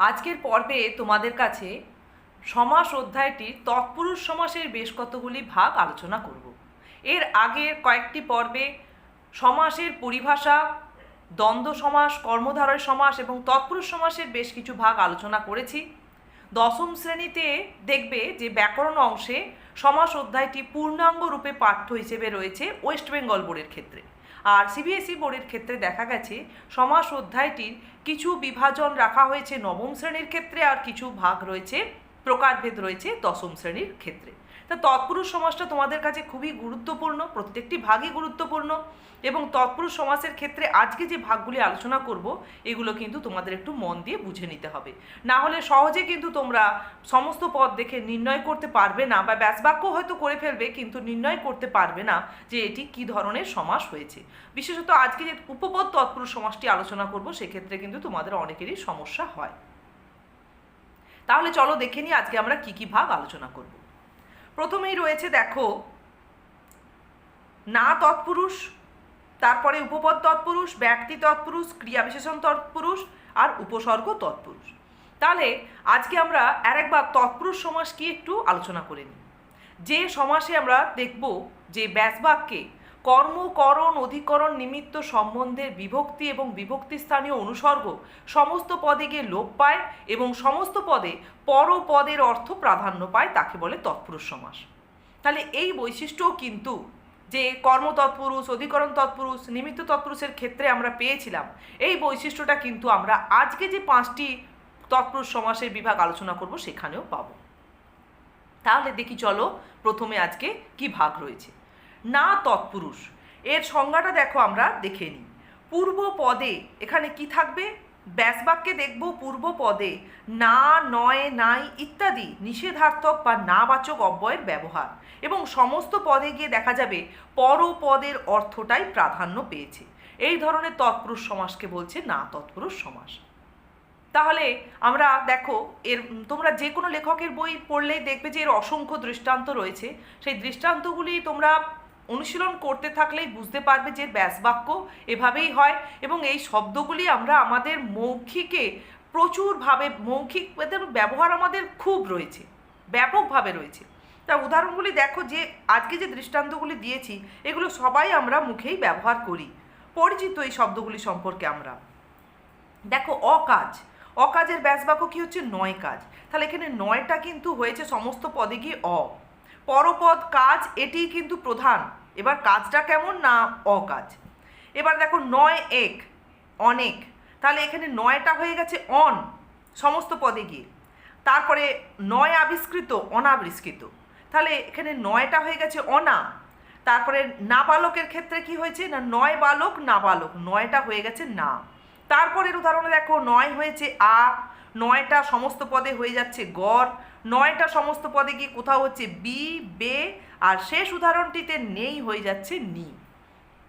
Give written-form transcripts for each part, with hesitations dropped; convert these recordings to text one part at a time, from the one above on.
আজকের পর্বে তোমাদের কাছে সমাস অধ্যায়টির তৎপুরুষ সমাসের বেশ কতগুলি ভাগ আলোচনা করব। এর আগের কয়েকটি পর্বে সমাসের পরিভাষা, দ্বন্দ্ব সমাস, কর্মধারয় সমাস এবং তৎপুরুষ সমাসের বেশ কিছু ভাগ আলোচনা করেছি। দশম শ্রেণীতে দেখবে যে ব্যাকরণ অংশে সমাস অধ্যায়টি পূর্ণাঙ্গ রূপে পাঠ্য হিসেবে রয়েছে ওয়েস্ট বেঙ্গল বোর্ডের ক্ষেত্রে। আর সিবিএসই বোর্ডের ক্ষেত্রে দেখা গেছে সমাস অধ্যায়টির কিছু বিভাজন রাখা হয়েছে নবম শ্রেণীর ক্ষেত্রে, আর কিছু ভাগ রয়েছে, প্রকারভেদ রয়েছে দশম শ্রেণীর ক্ষেত্রে। তা তৎপুরুষ সমাসটা তোমাদের কাছে খুবই গুরুত্বপূর্ণ, প্রত্যেকটি ভাগই গুরুত্বপূর্ণ। এবং তৎপুরুষ সমাসের ক্ষেত্রে আজকে যে ভাগগুলি আলোচনা করব এগুলো কিন্তু তোমাদের একটু মন দিয়ে বুঝে নিতে হবে, না হলে সহজে কিন্তু তোমরা সমস্ত পদ দেখে নির্ণয় করতে পারবে না, বা ব্যাসবাক্য হয়তো করে ফেলবে কিন্তু নির্ণয় করতে পারবে না যে এটি কী ধরনের সমাস হয়েছে। বিশেষত আজকে যে উপপদ তৎপুরুষ সমাসটি আলোচনা করব সেক্ষেত্রে কিন্তু তোমাদের অনেকেরই সমস্যা হয়। তাহলে চলো দেখে নিই আজকে আমরা কি কি ভাগ আলোচনা করব। প্রথমেই রয়েছে দেখো না তৎপুরুষ, তারপরে উপপদ তৎপুরুষ, ব্যক্তি তৎপুরুষ, ক্রিয়া বিশেষণ তৎপুরুষ আর উপসর্গ তৎপুরুষ। তাহলে আজকে আমরা আরেকবার তৎপুরুষ সমাস কি একটু আলোচনা করে নিই। যে সমাসে আমরা দেখব যে ব্যাসবাক্যে কর্ম, করণ, অধিকরণ, নিমিত্ত, সম্বন্ধের বিভক্তি এবং বিভক্তিস্থানীয় অনুসর্গ সমস্ত পদে গিয়ে লোপ পায় এবং সমস্ত পদে পরপদের অর্থ প্রাধান্য পায়, তাকে বলে তৎপুরুষ সমাস। তাহলে এই বৈশিষ্ট্যও কিন্তু যে কর্ম তৎপুরুষ, অধিকরণ তৎপুরুষ, নিমিত্ত তৎপুরুষের ক্ষেত্রে আমরা পেয়েছিলাম, এই বৈশিষ্ট্যটা কিন্তু আমরা আজকে যে 5টি তৎপুরুষ সমাসের বিভাগ আলোচনা করব সেখানেও পাবো। তাহলে দেখি চলো প্রথমে আজকে কি ভাগ রয়েছে। না তৎপুরুষ এর সংজ্ঞাটা দেখো, আমরা দেখে নিই। পূর্ব পদে এখানে কি থাকবে? ব্যাসবাক্যে দেখব পূর্ব পদে না, নয়, নাই ইত্যাদি নিষেধার্থক বা নাবাচক অব্যয়ের ব্যবহার, এবং সমস্ত পদে গিয়ে দেখা যাবে পরপদের অর্থটাই প্রাধান্য পেয়েছে। এই ধরনের তৎপুরুষ সমাসকে বলছে না তৎপুরুষ সমাস। তাহলে আমরা দেখো তোমরা যে কোনো লেখকের বই পড়লেই দেখবে যে এর অসংখ্য দৃষ্টান্ত রয়েছে। সেই দৃষ্টান্তগুলি তোমরা অনুশীলন করতে থাকলেই বুঝতে পারবে যে ব্যাসবাক্য এভাবেই হয়, এবং এই শব্দগুলি আমরা আমাদের মৌখিকে প্রচুরভাবে, মৌখিক ব্যবহার আমাদের খুব রয়েছে, ব্যাপকভাবে রয়েছে। তা উদাহরণগুলি দেখো, যে আজকে যে দৃষ্টান্তগুলি দিয়েছি এগুলো সবাই আমরা মুখেই ব্যবহার করি, পরিচিত এই শব্দগুলি সম্পর্কে আমরা। দেখো অকাজ, অকাজের ব্যাসবাক্য কি হচ্ছে? নয় কাজ। তাহলে এখানে নয়টা কিন্তু হয়েছে সমস্ত পদে গিয়ে পরপদ কাজ, এটি কিন্তু প্রধান। এবার কাজটা কেমন? না অকাজ। এবার দেখো নয় এক, অনেক, তাহলে এখানে নয়টা হয়ে গেছে অন সমস্ত পদে গিয়ে। তারপরে নয় আবিষ্কৃত, অনাবিষ্কৃত, তাহলে এখানে নয়টা হয়ে গেছে অনা। তারপরে নাবালকের ক্ষেত্রে কি হয়েছে? না নয় বালক নাবালক, নয়টা হয়ে গেছে না। তারপরের উদাহরণে দেখো নয় হয়েছে নয়টা সমস্ত পদে হয়ে যাচ্ছে গড়, নয়টা সমস্ত পদে গিয়ে কোথাও হচ্ছে বি, বে, আর শেষ উদাহরণটিতে নেই হয়ে যাচ্ছে নি।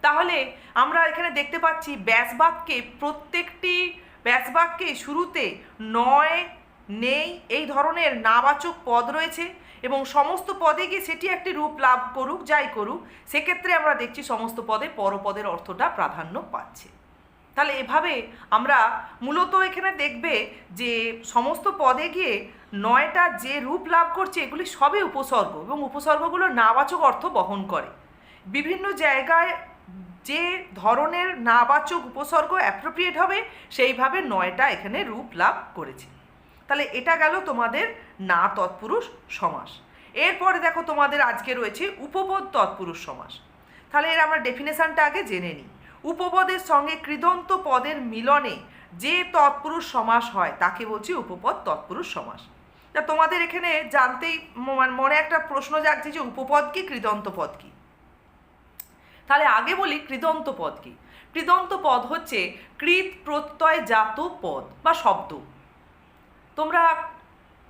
তাহলে আমরা এখানে দেখতে পাচ্ছি ব্যাসবাক্যে, প্রত্যেকটি ব্যাসবাক্যে শুরুতে নয়, নেই এই ধরনের নাবাচক পদ রয়েছে, এবং সমস্ত পদে গিয়ে সেটি একটি রূপ লাভ করুক, যাই করুক, সেক্ষেত্রে আমরা দেখছি সমস্ত পদে পরপদের অর্থটা প্রাধান্য পাচ্ছে। তাহলে এভাবে আমরা মূলত এখানে দেখবে যে সমস্ত পদে গিয়ে নয়টা যে রূপ লাভ করছে এগুলি সবই উপসর্গ, এবং উপসর্গগুলো নাবাচক অর্থ বহন করে। বিভিন্ন জায়গায় যে ধরনের নাবাচক উপসর্গ অ্যাপ্রোপ্রিয়েট হবে সেইভাবে নয়টা এখানে রূপ লাভ করেছে। তাহলে এটা গেল তোমাদের না তৎপুরুষ সমাস। এরপরে দেখো তোমাদের আজকে রয়েছে উপপদ তৎপুরুষ সমাস। তাহলে এর আমরা ডেফিনেশনটা আগে জেনে নিই। উপপদের সঙ্গে কৃদন্ত পদের মিলনে যে তৎপুরুষ সমাস হয় তাকে বলছি উপপদ তৎপুরুষ সমাস। তা তোমাদের এখানে জানতেই মনে একটা প্রশ্ন জাগছে যে উপপদ কি, কৃদন্ত পদ কি। তাহলে আগে বলি কৃদন্ত পদ কি। কৃদন্ত পদ হচ্ছে কৃত প্রত্যয় জাত পদ বা শব্দ। তোমরা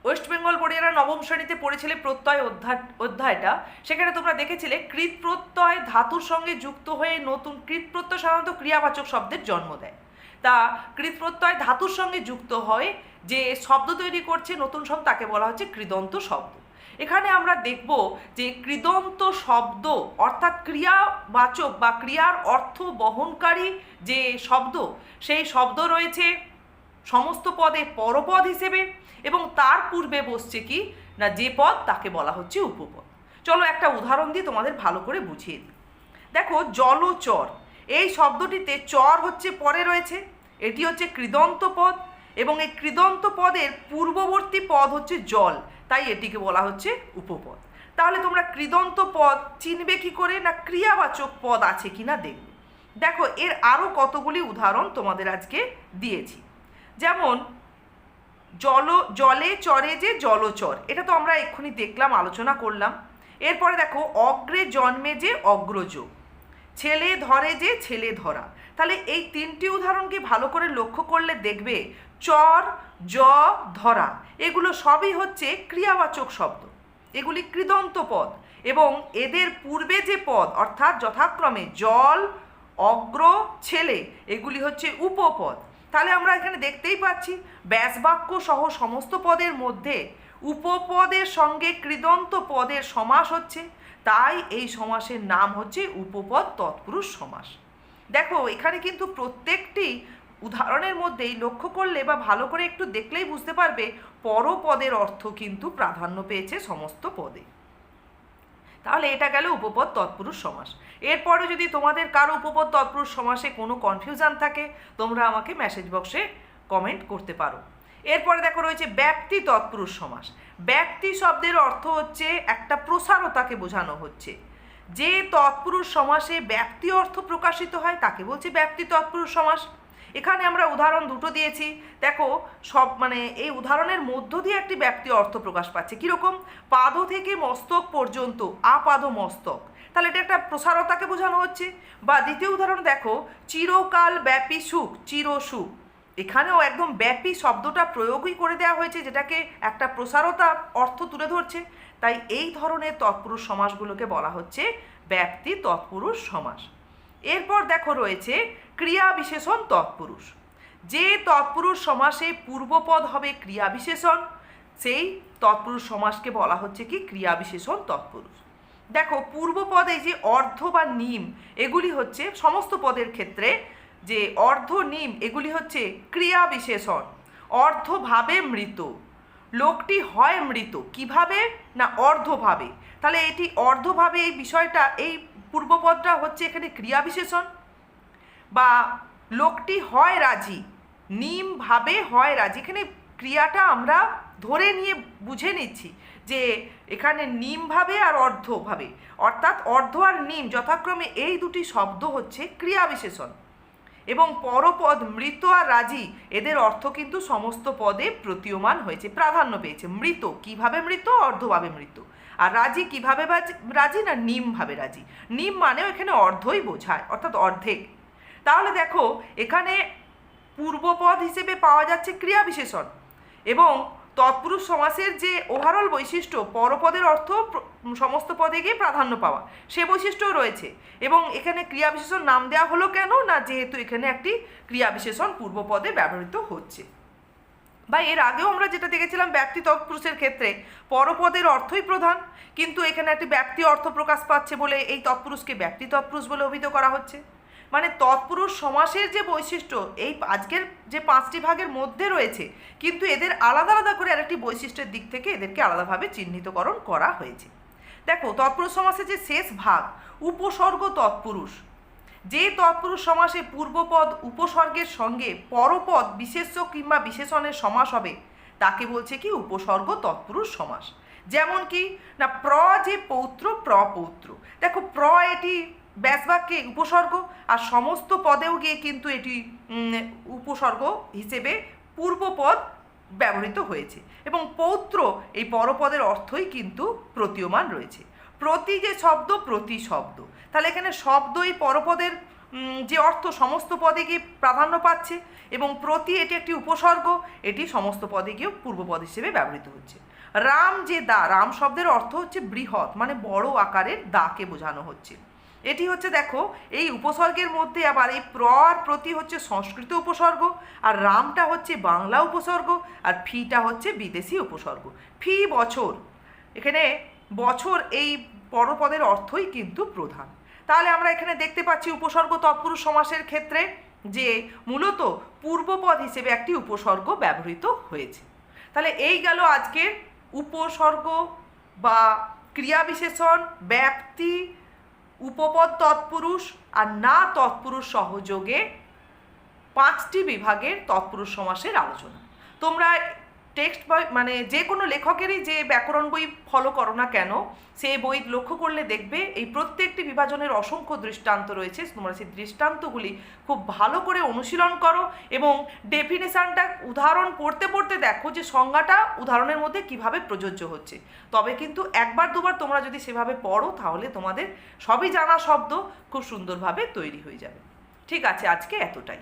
ওয়েস্ট বেঙ্গল বোর্ডে যারা নবম শ্রেণীতে পড়েছিলে প্রত্যয় অধ্যায়টা, সেখানে তোমরা দেখেছিলে কৃত প্রত্যয় ধাতুর সঙ্গে যুক্ত হয়ে নতুন কৃত প্রত্যয় সাধারণত ক্রিয়াবাচক শব্দের জন্ম দেয়। তা কৃত প্রত্যয় ধাতুর সঙ্গে যুক্ত হয় যে শব্দ তৈরি করছে নতুন শব্দ, তাকে বলা হচ্ছে কৃদন্ত শব্দ। এখানে আমরা দেখব যে কৃদন্ত শব্দ অর্থাৎ ক্রিয়াবাচক বা ক্রিয়ার অর্থ বহনকারী যে শব্দ, সেই শব্দ রয়েছে সমস্ত পদে পরপদ হিসেবে, এবং তার পূর্বে বসছে কি না যে পদ তাকে বলা হচ্ছে উপপদ। চলো একটা উদাহরণ দিয়ে তোমাদের ভালো করে বুঝিয়ে দিই। দেখো জলচর, এই শব্দটিতে চর হচ্ছে পরে রয়েছে, এটি হচ্ছে কৃদন্ত পদ, এবং এই কৃদন্ত পদের পূর্ববর্তী পদ হচ্ছে জল, তাই এটিকে বলা হচ্ছে উপপদ। তাহলে তোমরা কৃদন্ত পদ চিনবে কি করে না ক্রিয়াবাচক পদ আছে কিনা দেখবে। দেখো এর আরও কতগুলি উদাহরণ তোমাদের আজকে দিয়েছি, যেমন জলে চরে যে জলচর, এটা তো আমরা এক্ষুনি দেখলাম, আলোচনা করলাম। এরপরে দেখো অগ্রে জন্মে যে অগ্রজ, ছেলে ধরে যে ছেলে ধরা। তাহলে এই তিনটি উদাহরণকে ভালো করে লক্ষ্য করলে দেখবে চর, জ, ধরা এগুলো সবই হচ্ছে ক্রিয়াবাচক শব্দ, এগুলি কৃদন্ত পদ, এবং এদের পূর্বে যে পদ অর্থাৎ যথাক্রমে জল, অগ্র, ছেলে এগুলি হচ্ছে উপপদ। তাহলে আমরা এখানে দেখতেই পাচ্ছি ব্যাসবাক্য সহ সমস্ত পদের মধ্যে উপপদের সঙ্গে কৃদন্ত পদের সমাস হচ্ছে, তাই এই সমাসের নাম হচ্ছে উপপদ তৎপুরুষ সমাস। দেখো এখানে কিন্তু প্রত্যেকটি উদাহরণের মধ্যেই লক্ষ্য করলে বা ভালো করে একটু দেখলেই বুঝতে পারবে পরপদের অর্থ কিন্তু প্রাধান্য পেয়েছে সমস্ত পদে। তাহলে এটা গেল উপপদ তৎপুরুষ সমাস। এরপরে যদি তোমাদের কারো উপপদ তৎপুরুষ সমাসে কোনো কনফিউশন থাকে তোমরা আমাকে মেসেজ বক্সে কমেন্ট করতে পারো। এরপরে দেখো রয়েছে ব্যক্তি তৎপুরুষ সমাস। ব্যক্তি শব্দের অর্থ হচ্ছে একটা প্রসারতাকে বোঝানো হচ্ছে, যে তৎপুরুষ সমাসে ব্যক্তি অর্থ প্রকাশিত হয় তাকে বলছে ব্যক্তি তৎপুরুষ সমাস। এখানে আমরা উদাহরণ দুটো দিয়েছি, দেখো সব এই উদাহরণের মধ্য দিয়ে একটি ব্যক্তি অর্থ প্রকাশ পাচ্ছে। কীরকম? পাদ থেকে মস্তক পর্যন্ত, আপাদ মস্তক, তাহলে এটা একটা প্রসারতাকে বোঝানো হচ্ছে। বা দ্বিতীয় উদাহরণ দেখো চিরকাল ব্যাপী সুখ, চিরসুখ, এখানেও একদম ব্যাপী শব্দটা প্রয়োগই করে দেওয়া হয়েছে, যেটাকে একটা প্রসারতা অর্থ তুলে ধরছে। তাই এই ধরনের তৎপুরুষ সমাসগুলোকে বলা হচ্ছে ব্যক্তি তৎপুরুষ সমাস। এরপর দেখো রয়েছে ক্রিয়া বিশেষণ তৎপুরুষ। যে তৎপুরুষ সমাসে পূর্বপদ হবে ক্রিয়া বিশেষণ, সেই তৎপুরুষ সমাসকে বলা হচ্ছে কি ক্রিয়া বিশেষণ তৎপুরুষ। দেখো পূর্বপদে যে অর্ধ বা নিম এগুলি হচ্ছে সমস্ত পদের ক্ষেত্রে, যে অর্ধ নিম এগুলি হচ্ছে ক্রিয়া বিশেষণ। অর্ধভাবে মৃত, লোকটি হয় মৃত কিভাবে না অর্ধভাবে, তাহলে এটি অর্ধভাবে এই বিষয়টা, এই পূর্বপদটা হচ্ছে এখানে ক্রিয়া বিশেষণ। বা লোকটি হয় রাজি, নিম ভাবে হয় রাজি, এখানে ক্রিয়াটা আমরা ধরে নিয়ে বুঝে নিচ্ছি যে এখানে নিম ভাবে আর অর্ধভাবে, অর্থাৎ অর্ধ আর নিম যথাক্রমে এই দুটি শব্দ হচ্ছে ক্রিয়া বিশেষণ। এবং পরপদ মৃত আর রাজি এদের অর্থ কিন্তু সমস্ত পদে প্রতীয়মান হয়েছে, প্রাধান্য পেয়েছে। মৃত কিভাবে মৃত, অর্ধভাবে মৃত। আর রাজি কিভাবে রাজি না নিমভাবে রাজি। নিম মানেও এখানে অর্ধই বোঝায়, অর্থাৎ অর্ধেক। তাহলে দেখো এখানে পূর্বপদ হিসেবে পাওয়া যাচ্ছে ক্রিয়া বিশেষণ, এবং তৎপুরুষ সমাসের যে ওভারঅল বৈশিষ্ট্য পরপদের অর্থ সমস্ত পদে গিয়ে প্রাধান্য পাওয়া, সে বৈশিষ্ট্যও রয়েছে। এবং এখানে ক্রিয়া বিশেষণ নাম দেওয়া হলো কেন না যেহেতু এখানে একটি ক্রিয়া বিশেষণ পূর্বপদে ব্যবহৃত হচ্ছে। বা এর আগেও আমরা যেটা দেখেছিলাম ব্যক্তি তৎপুরুষের ক্ষেত্রে পরপদের অর্থই প্রধান, কিন্তু এখানে একটি ব্যক্তি অর্থ প্রকাশ পাচ্ছে বলে এই তৎপুরুষকে ব্যক্তি তৎপুরুষ বলে অভিহিত করা হচ্ছে। মানে তৎপুরুষ সমাসের যে বৈশিষ্ট্য এই আজকের যে 5টি ভাগের মধ্যে রয়েছে, কিন্তু এদের আলাদা আলাদা করে আরেকটি বৈশিষ্ট্যের দিক থেকে এদেরকে আলাদাভাবে চিহ্নিতকরণ করা হয়েছে। দেখো তৎপুরুষ সমাসের যে শেষ ভাগ উপসর্গ তৎপুরুষ, যে তৎপুরুষ সমাসে পূর্বপদ উপসর্গের সঙ্গে পরপদ বিশেষ্য কিংবা বিশেষণের সমাস হবে তাকে বলছে কি উপসর্গ তৎপুরুষ সমাস। যেমন কি না প্র যে পৌত্র, প্রপৌত্র, দেখো প্র এটি ব্যাসবাক্যে উপসর্গ, আর সমস্ত পদেও গিয়ে কিন্তু এটি উপসর্গ হিসেবে পূর্বপদ ব্যবহৃত হয়েছে। এবং পৌত্র এই পরপদের অর্থই কিন্তু প্রতীয়মান রয়েছে। প্রতি যে শব্দ, প্রতি শব্দ, তাহলে এখানে শব্দ এই পরপদের যে অর্থ সমস্ত পদে গিয়ে প্রাধান্য পাচ্ছে, এবং প্রতি এটি একটি উপসর্গ, এটি সমস্ত পদে গিয়েও পূর্বপদ হিসেবে ব্যবহৃত হচ্ছে। রাম যে দা, রাম শব্দের অর্থ হচ্ছে বৃহৎ, মানে বড় আকারের দাকে বোঝানো হচ্ছে। এটি হচ্ছে দেখো এই উপসর্গের মধ্যে আবার এই প্র আর প্রতি হচ্ছে সংস্কৃত উপসর্গ, আর রামটা হচ্ছে বাংলা উপসর্গ, আর ফিটা হচ্ছে বিদেশি উপসর্গ। ফি বছর, এখানে বছর এই পরপদের অর্থই কিন্তু প্রধান। তাহলে আমরা এখানে দেখতে পাচ্ছি উপসর্গ তৎপুরুষ সমাসের ক্ষেত্রে যে মূলত পূর্বপদ হিসেবে একটি উপসর্গ ব্যবহৃত হয়েছে। তাহলে এই গেল আজকের উপসর্গ বা ক্রিয়া বিশেষণ, ব্যাপ্তি, উপপদ তৎপুরুষ আর না তৎপুরুষ সহযোগে 5টি বিভাগের তৎপুরুষ সমাসের আলোচনা। তোমরা টেক্সট বই মানে যে কোনো লেখকেরই যে ব্যাকরণ বই ফলো করো না কেন, সেই বই লক্ষ্য করলে দেখবে এই প্রত্যেকটি বিভাজনের অসংখ্য দৃষ্টান্ত রয়েছে। তোমরা সেই দৃষ্টান্তগুলি খুব ভালো করে অনুশীলন করো এবং ডেফিনেশানটা উদাহরণ পড়তে পড়তে দেখো যে সংজ্ঞাটা উদাহরণের মধ্যে কিভাবে প্রযোজ্য হচ্ছে। তবে কিন্তু একবার দুবার তোমরা যদি সেভাবে পড়ো তাহলে তোমাদের সবই জানা শব্দ খুব সুন্দরভাবে তৈরি হয়ে যাবে। ঠিক আছে, আজকে এতটাই।